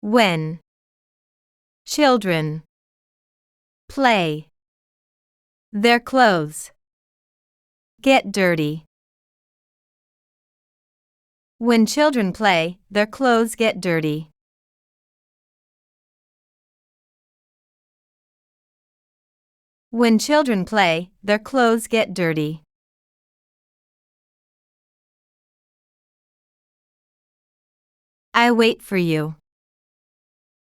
When children play, their clothes get dirty. When children play, their clothes get dirty. When children play, their clothes get dirty. I wait for you.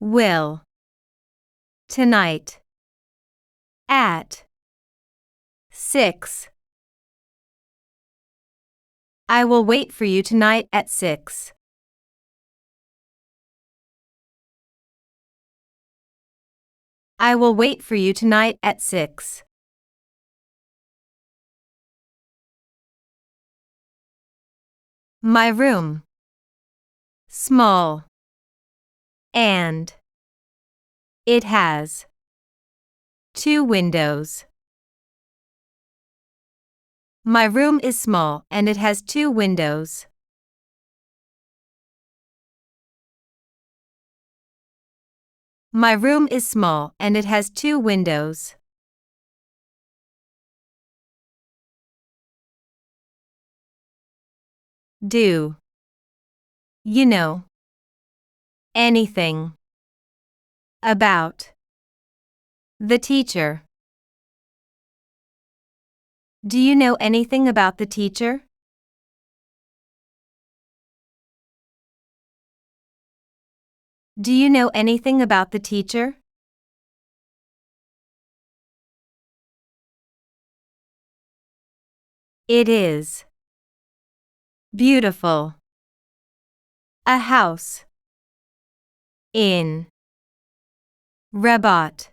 Will. Tonight. At 6. I will wait for you tonight at 6. I will wait for you tonight at 6. My room. Small. And it has 2 windows. My room is small and it has 2 windows. My room is small and it has 2 windows. Do you know anything about the teacher? Do you know anything about the teacher? Do you know anything about the teacher? It is beautiful. A house in Rabat.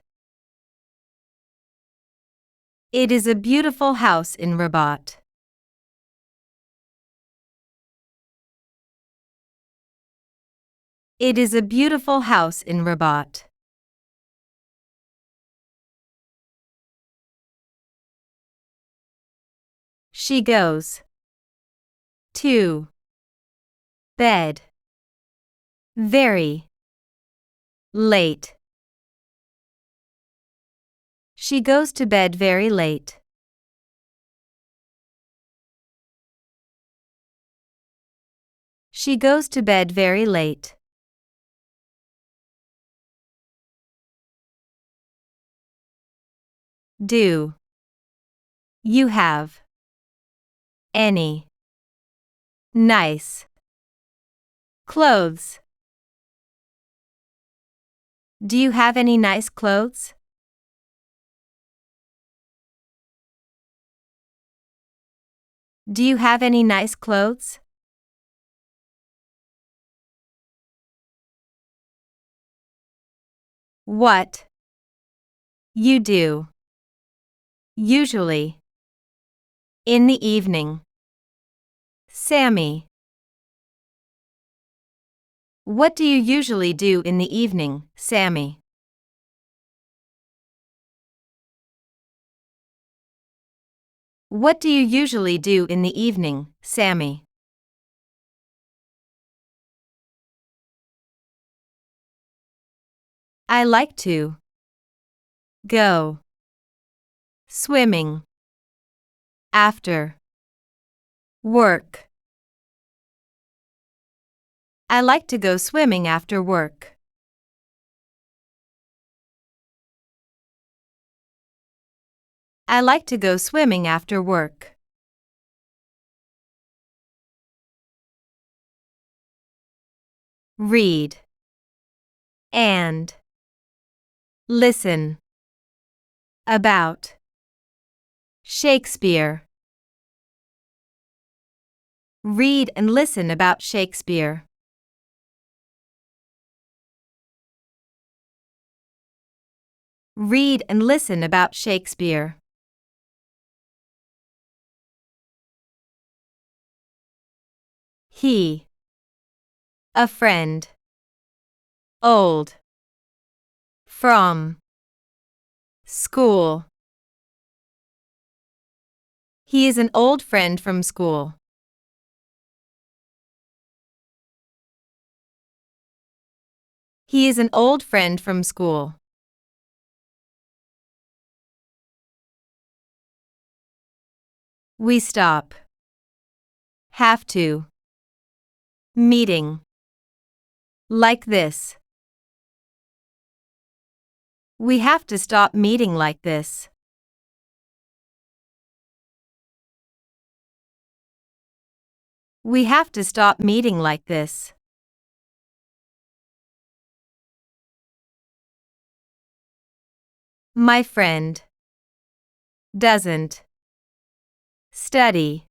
It is a beautiful house in Rabat. It is a beautiful house in Rabat. She goes to bed very late. She goes to bed very late. She goes to bed very late. Do you have any nice clothes? Do you have any nice clothes? Do you have any nice clothes? What you do usually in the evening. Sammy. What do you usually do in the evening, Sammy? What do you usually do in the evening, Sammy? I like to go swimming after work. I like to go swimming after work. I like to go swimming after work. Read and listen about Shakespeare. Read and listen about Shakespeare. Read and listen about Shakespeare. He. A friend. Old. From. School. He is an old friend from school. He is an old friend from school. We stop. Have to. Meeting. Like this. We have to stop meeting like this. We have to stop meeting like this. My friend doesn't study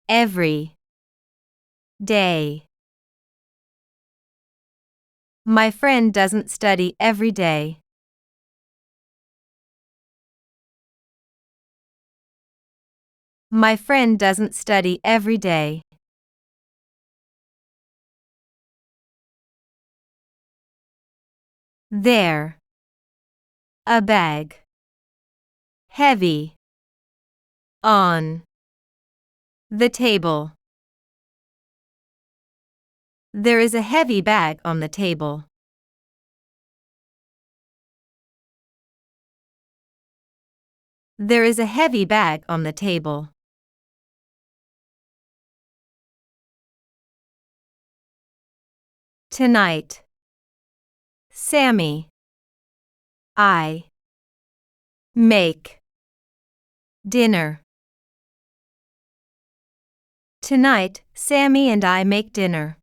every day. My friend doesn't study every day. My friend doesn't study every day. There. A bag. Heavy. On. The table. There is a heavy bag on the table. There is a heavy bag on the table. Tonight. Sammy. I. Make. Dinner. Tonight, Sammy and I make dinner.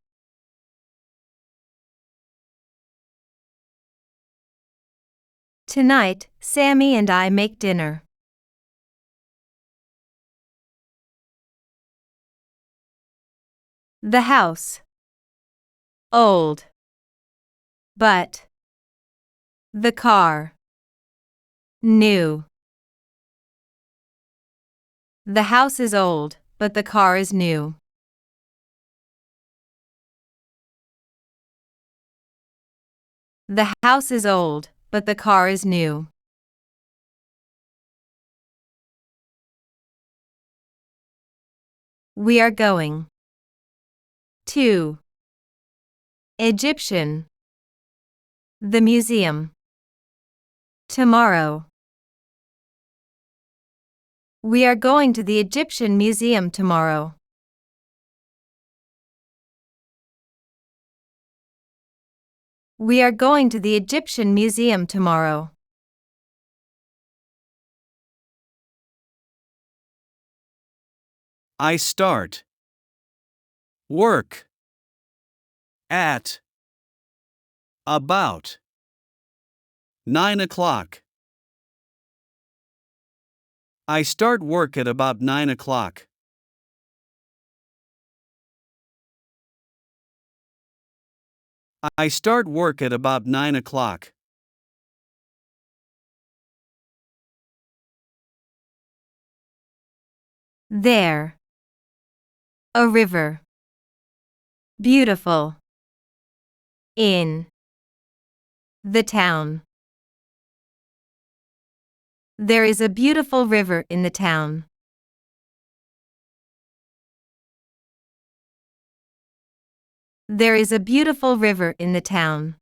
Tonight, Sammy and I make dinner. The house. Old. But. The car. New. The house is old, but the car is new. The house is old, but the car is new. We are going to Egyptian, the museum, tomorrow. We are going to the Egyptian Museum tomorrow. We are going to the Egyptian Museum tomorrow. I start work at about 9 o'clock. I start work at about 9 o'clock. I start work at about 9 o'clock. There. A river. Beautiful. In. The town. There is a beautiful river in the town. There is a beautiful river in the town.